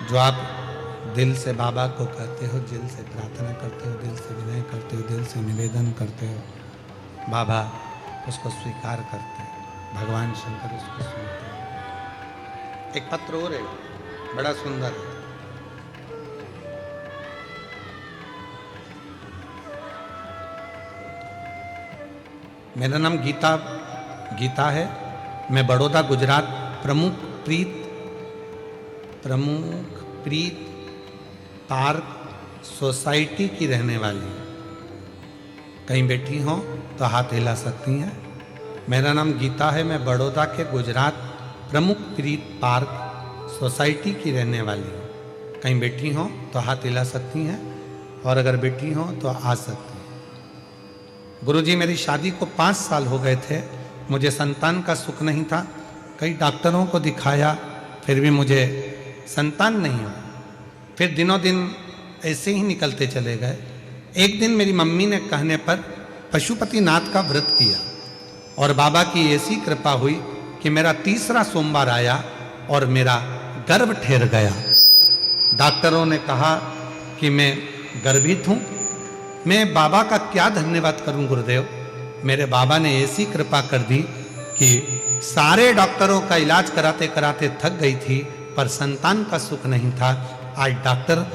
जो आप दिल से बाबा को कहते हो, दिल से प्रार्थना करते हो, दिल से विनय करते हो, दिल से निवेदन करते हो, बाबा उसको स्वीकार करते हैं, भगवान शंकर उसको सुनते हैं। एक पत्र और है, बड़ा सुंदर है। मेरा नाम गीता है। मैं बड़ौदा गुजरात प्रमुख प्रीत पार्क सोसाइटी की रहने वाली हूँ। कहीं बैठी हो तो हाथ हिला सकती हैं। मेरा नाम गीता है। मैं बड़ौदा के गुजरात प्रमुख प्रीत पार्क सोसाइटी की रहने वाली हूँ। कहीं बैठी हो तो हाथ हिला सकती हैं और अगर बैठी हो तो आ सकती हैं। गुरुजी मेरी शादी को 5 साल हो गए थे। मुझे संतान का सुख नहीं था। कई डॉक्टरों को दिखाया, फिर भी मुझे संतान नहीं हुआ। फिर दिनों दिन ऐसे ही निकलते चले गए। एक दिन मेरी मम्मी ने कहने पर पशुपतिनाथ का व्रत किया और बाबा की ऐसी कृपा हुई कि मेरा 3रा सोमवार आया और मेरा गर्भ ठहर गया। डॉक्टरों ने कहा कि मैं गर्भित हूँ। मैं बाबा का क्या धन्यवाद करूं गुरुदेव। मेरे बाबा ने ऐसी कृपा कर दी कि सारे डॉक्टरों का इलाज कराते कराते थक गई थी, पर संतान का सुख नहीं था। आज डॉक्टर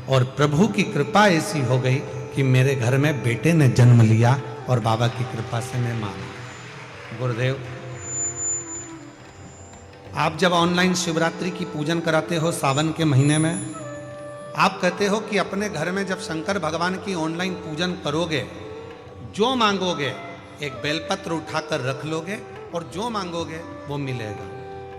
और प्रभु की कृपा ऐसी हो गई कि मेरे घर में बेटे ने जन्म लिया और बाबा की कृपा से मैं मान गया। गुरुदेव, आप जब ऑनलाइन शिवरात्रि की पूजन कराते हो सावन के महीने में, आप कहते हो कि अपने घर में जब शंकर भगवान की ऑनलाइन पूजन करोगे, जो मांगोगे एक बेलपत्र उठाकर रख लोगे और जो मांगोगे वो मिलेगा।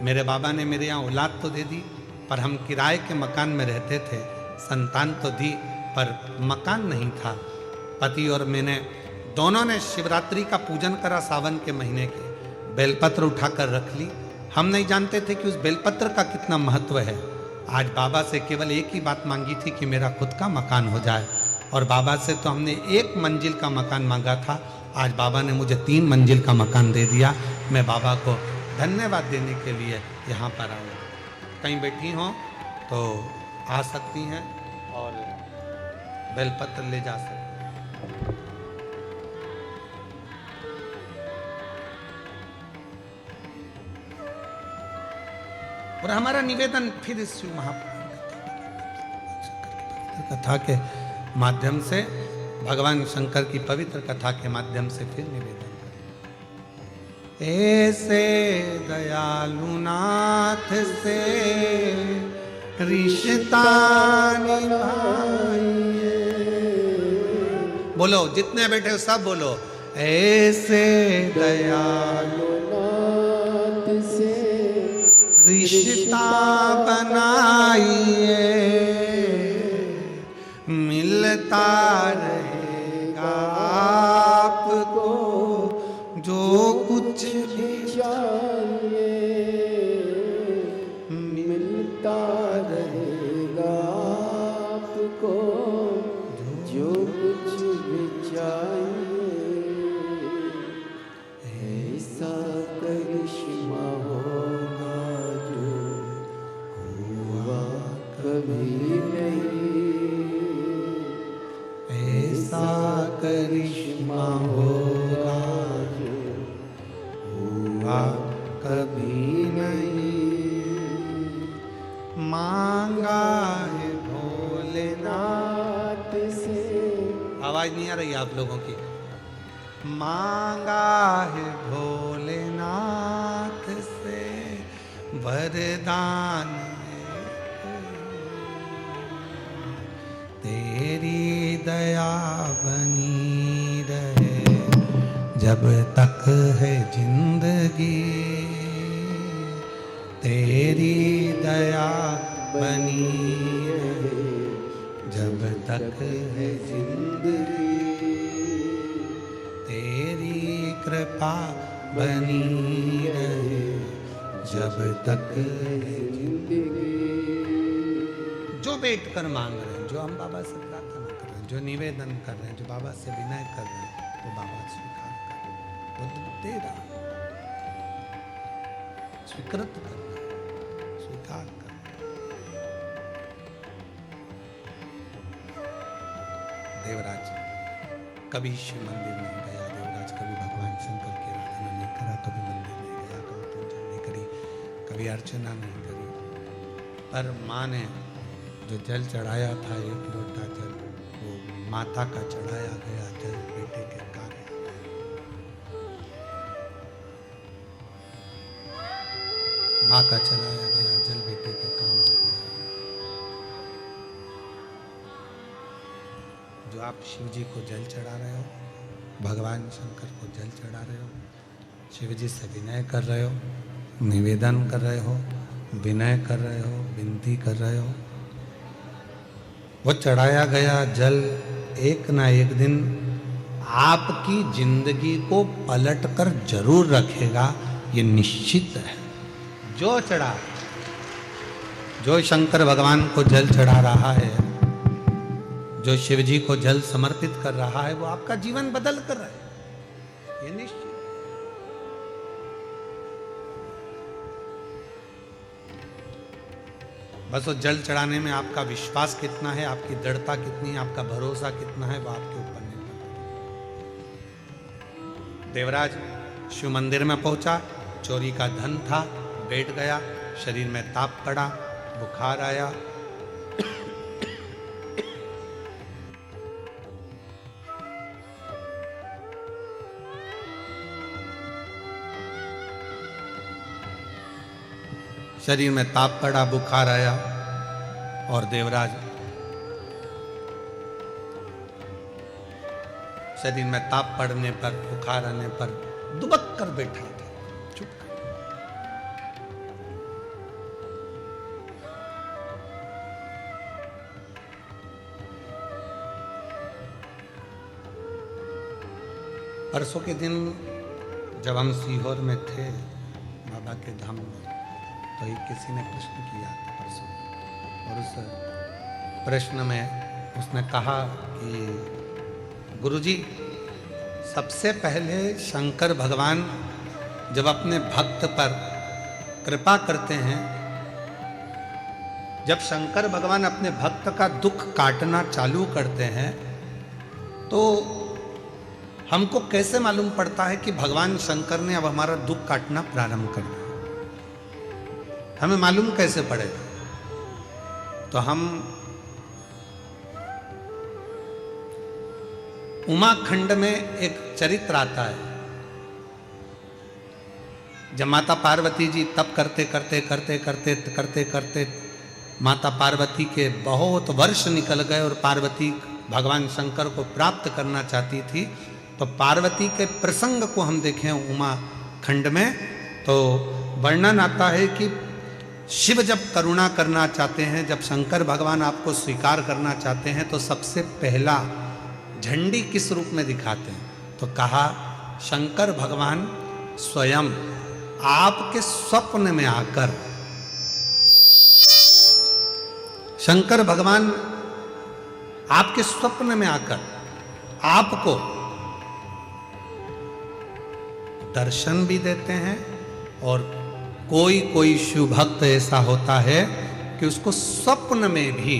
मेरे बाबा ने मेरे यहाँ औलाद तो दे दी, पर हम किराए के मकान में रहते थे। संतान तो दी पर मकान नहीं था। पति और मैंने दोनों ने शिवरात्रि का पूजन करा सावन के महीने के। बेलपत्र उठाकर रख ली। हम नहीं जानते थे कि उस बेलपत्र का कितना महत्व है। आज बाबा से केवल एक ही बात मांगी थी कि मेरा खुद का मकान हो जाए, और बाबा से तो हमने 1 मंजिल का मकान मांगा था। आज बाबा ने मुझे 3 मंजिल का मकान दे दिया। मैं बाबा को धन्यवाद देने के लिए यहाँ पर आऊँ। कहीं बैठी हों तो आ सकती हैं और बेलपत्र ले जा सकती हैं। और हमारा निवेदन फिर इस शिव महापुराण कथा के माध्यम से, भगवान शंकर की पवित्र कथा के माध्यम से फिर निवेदन करें। ऐसे दयालु नाथ से रिश्ता निभाइए। बोलो, जितने बैठे हो सब बोलो, ऐसे दयालु नाथ से रिश्ता बनाइए, मिलता रहेगा आपको जो कुछ भी चाहिए, मिलता रहेगा आपको जो कुछ भी चाहिए। ऐसा करिश्मा होगा जो हुआ कभी नहीं, ऐसा करिश्मा आवाज नहीं आ रही आप लोगों की। मांगा है भोलेनाथ से वरदान, तेरी दया बनी रहे जब तक है जिंदगी, तेरी दया बनी रहे जब तक है जिंदगी, तेरी कृपा बनी रहे जब तक है जिंदगी। जो बैठ कर मांग रहे हैं, जो हम बाबा से प्रार्थना कर रहे हैं, जो निवेदन कर रहे हैं, जो बाबा से विनय कर रहे हैं, वो बाबा स्वीकार कर रहे हैं, वो दे रहा है, स्वीकृत कर रहे हैं, स्वीकार कर रहे हैं। देवराज कभी शिव मंदिर नहीं गया, देवराज कभी भगवान शंकर की आराधना नहीं करा, कभी मंदिर नहीं गया, कभी पूजा नहीं करी, कभी अर्चना नहीं करी, पर माँ ने जो जल चढ़ाया था, एक लोटा जल, वो माता का चढ़ाया गया जल बेटे के कार्य, माँ का चढ़ाया गया जल बेटे के काम आ गया। जो आप शिव जी को जल चढ़ा रहे हो, भगवान शंकर को जल चढ़ा रहे हो, शिव जी से विनय कर रहे हो, निवेदन कर रहे हो, विनय कर रहे हो, विनती कर रहे हो, वो चढ़ाया गया जल एक ना एक दिन आपकी जिंदगी को पलट कर जरूर रखेगा, ये निश्चित है। जो चढ़ा, जो शंकर भगवान को जल चढ़ा रहा है, जो शिव जी को जल समर्पित कर रहा है, वो आपका जीवन बदल कर रहा है, ये निश्चित। बस वो जल चढ़ाने में आपका विश्वास कितना है, आपकी दृढ़ता कितनी है, आपका भरोसा कितना है, वो आपके ऊपर निर्भर है। देवराज शिव मंदिर में पहुंचा, चोरी का धन था, बैठ गया, शरीर में ताप पड़ा, बुखार आया, शरीर में ताप पड़ा, बुखार आया, और देवराज शरीर में ताप पड़ने पर, बुखार आने पर दुबक कर बैठा था, चुप। परसों के दिन जब हम सीहोर में थे बाबा के धाम में, तो एक किसी ने प्रश्न किया था परसों, और उस प्रश्न में उसने कहा कि गुरुजी, सबसे पहले शंकर भगवान जब अपने भक्त पर कृपा करते हैं, जब शंकर भगवान अपने भक्त का दुख काटना चालू करते हैं, तो हमको कैसे मालूम पड़ता है कि भगवान शंकर ने अब हमारा दुख काटना प्रारंभ कर दिया? हमें मालूम कैसे पड़ेगा? तो हम उमाखंड में एक चरित्र आता है, जब माता पार्वती जी तप करते करते करते करते करते करते माता पार्वती के बहुत वर्ष निकल गए और पार्वती भगवान शंकर को प्राप्त करना चाहती थी, तो पार्वती के प्रसंग को हम देखें उमाखंड में, तो वर्णन आता है कि शिव जब करुणा करना चाहते हैं, जब शंकर भगवान आपको स्वीकार करना चाहते हैं, तो सबसे पहला झंडी किस रूप में दिखाते हैं? तो कहा शंकर भगवान स्वयं आपके स्वप्न में आकर, शंकर भगवान आपके स्वप्न में आकर आपको दर्शन भी देते हैं, और कोई कोई शिव भक्त ऐसा होता है कि उसको स्वप्न में भी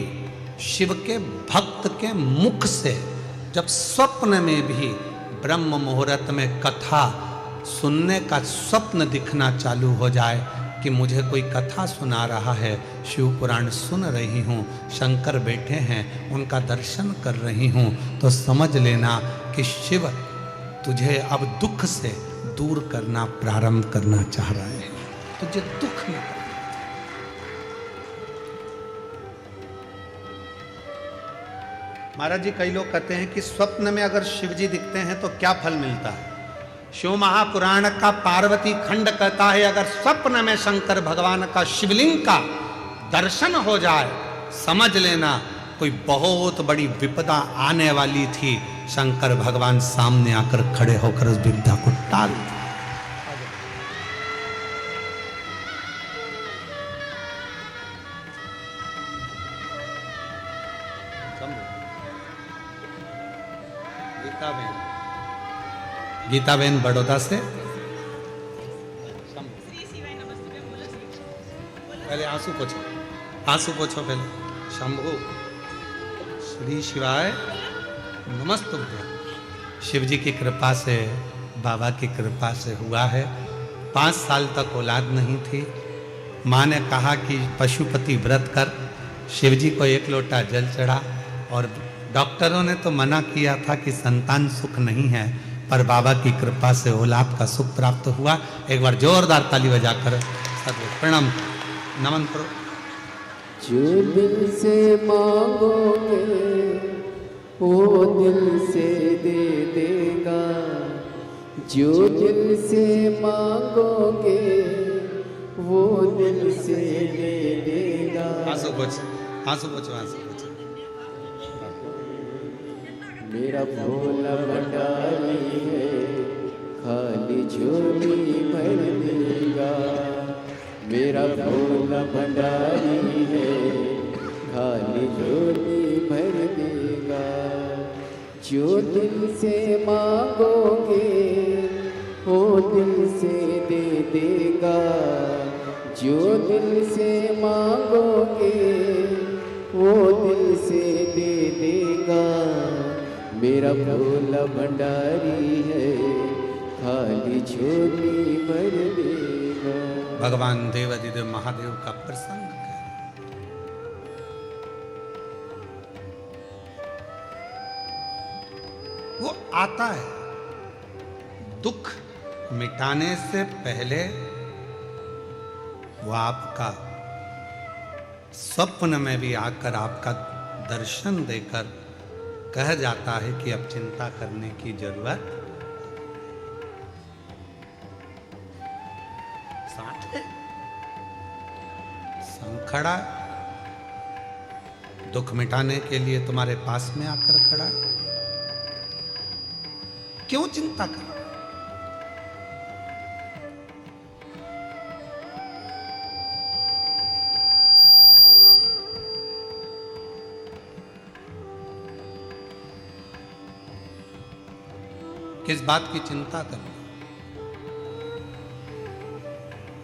शिव के भक्त के मुख से, जब स्वप्न में भी ब्रह्म मुहूर्त में कथा सुनने का स्वप्न दिखना चालू हो जाए, कि मुझे कोई कथा सुना रहा है, शिव पुराण सुन रही हूँ, शंकर बैठे हैं, उनका दर्शन कर रही हूँ, तो समझ लेना कि शिव तुझे अब दुख से दूर करना प्रारंभ करना चाह रहे हैं, तुझे दुख न करना। महाराज जी, कई लोग कहते हैं कि स्वप्न में अगर शिव जी दिखते हैं तो क्या फल मिलता है। शिव महापुराण का पार्वती खंड कहता है, अगर स्वप्न में शंकर भगवान का शिवलिंग का दर्शन हो जाए, समझ लेना कोई बहुत बड़ी विपदा आने वाली थी, शंकर भगवान सामने आकर खड़े होकर उस विपदा को टाल दिया। गीताबेन बड़ौदा से, पहले आंसू पोछो, आंसू पोछो पहले। शंभु श्री शिवाय नमस्तुभ्यं। शिव जी की कृपा से, बाबा की कृपा से हुआ है। 5 साल तक औलाद नहीं थी। माँ ने कहा कि पशुपति व्रत कर, शिव जी को 1 लोटा जल चढ़ा, और डॉक्टरों ने तो मना किया था कि संतान सुख नहीं है, पर बाबा की कृपा से औलाद का सुख प्राप्त हुआ। एक बार जोरदार ताली बजाकर प्रणाम नमन करो। जो दिल से मांगोगे वो दिल से दे देगा, जो दिल से मांगोगे वो दिल से दे देगा। आंसू पोछो, आंसू पोछो, आंसू पोछो। मेरा भोला भंडारी है, खाली झोली भर देगा। मेरा भोला भंडारी है, खाली झोली भर देगा। जो दिल से मांगोगे वो दिल से दे देगा, जो दिल से मांगोगे वो दिल से दे देगा। मेरा भोला भंडारी है, खाली झोली भर देगा। भगवान देवाधिदेव महादेव का प्रसंग है। वो आता है दुख मिटाने से पहले, वो आपका स्वप्न में भी आकर आपका दर्शन देकर कह जाता है कि अब चिंता करने की जरूरत साथ है। संखड़ा दुख मिटाने के लिए तुम्हारे पास में आकर खड़ा है, क्यों चिंता कर? किस बात की चिंता कर?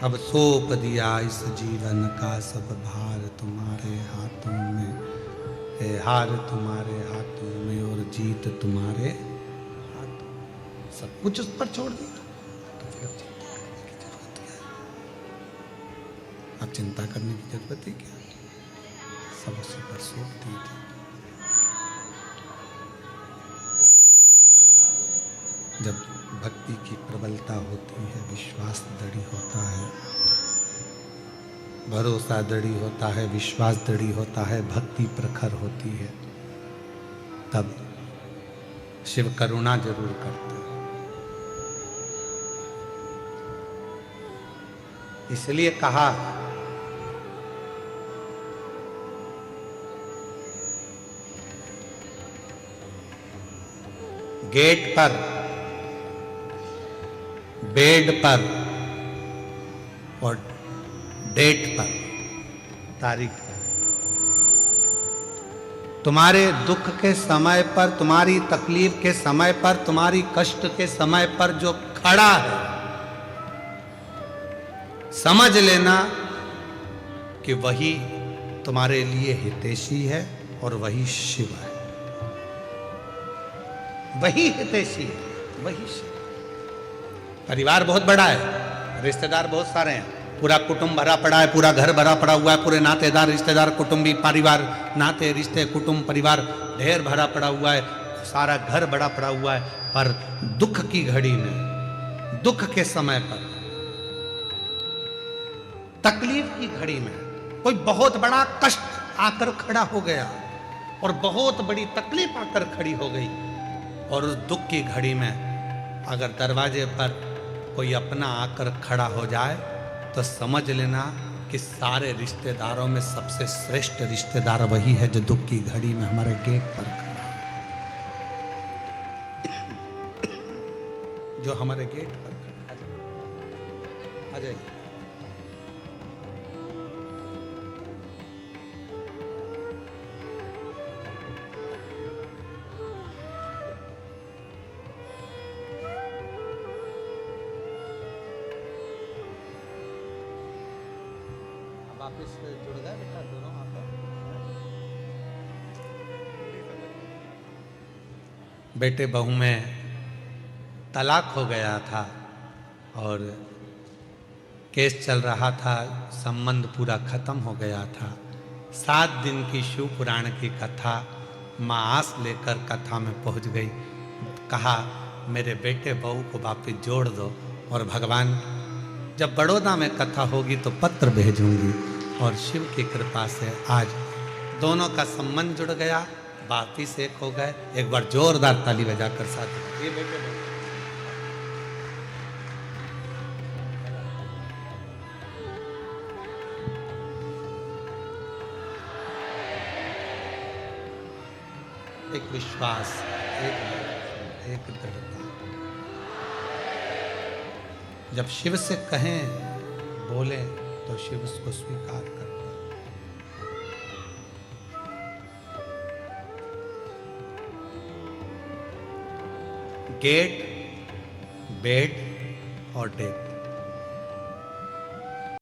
अब सौंप दिया इस जीवन का सब भार तुम्हारे हाथों में है, हार तुम्हारे हाथों में और जीत तुम्हारे हाथों में। सब कुछ उस पर छोड़ दिया तो फिर अब चिंता करने की जरूरत है क्या? सब उसी पर सौंप दी थी। जब भक्ति की प्रबलता होती है, विश्वास दृढ़ होता है, भरोसा दृढ़ होता है, विश्वास दृढ़ होता है, भक्ति प्रखर होती है, तब शिव करुणा जरूर करता है। इसलिए कहा गेट पर, बेड पर और डेट पर, तारीख पर, तुम्हारे दुख के समय पर, तुम्हारी तकलीफ के समय पर, तुम्हारी कष्ट के समय पर जो खड़ा है, समझ लेना कि वही तुम्हारे लिए हितैषी है और वही शिव है। वही हितैषी है, वही शिव। परिवार बहुत बड़ा है, रिश्तेदार बहुत सारे हैं, पूरा कुटुंब भरा पड़ा है, पूरा घर भरा पड़ा हुआ है, पूरे नातेदार रिश्तेदार कुटुंबी परिवार, नाते रिश्ते कुटुंब परिवार ढेर भरा पड़ा हुआ है, सारा घर बड़ा पड़ा हुआ है। पर दुख की घड़ी में, दुख के समय पर, तकलीफ की घड़ी में कोई बहुत बड़ा कष्ट आकर खड़ा हो गया और बहुत बड़ी तकलीफ आकर खड़ी हो गई, और उस दुख की घड़ी में अगर दरवाजे पर कोई अपना आकर खड़ा हो जाए तो समझ लेना कि सारे रिश्तेदारों में सबसे श्रेष्ठ रिश्तेदार वही है जो दुख की घड़ी में हमारे गेट पर खड़ा है, जो हमारे गेट पर खड़ा है। आ जाइए। वापिस जुड़ गए बेटा दोनों आकर? बेटे बहू में तलाक हो गया था और केस चल रहा था, संबंध पूरा खत्म हो गया था। 7 दिन की शिव पुराण की कथा, माँ आस लेकर कथा में पहुंच गई। कहा मेरे बेटे बहू को वापिस जोड़ दो, और भगवान जब बड़ौदा में कथा होगी तो पत्र भेजूंगी, और शिव की कृपा से आज दोनों का संबंध जुड़ गया, वापिस एक हो गए। एक बार जोरदार ताली बजाकर साथ ये बेटे एक विश्वास, एक दृढ़ता। जब शिव से कहें बोले तो शिव उसको स्वीकार करते हैं। गेट, बेड और डेट,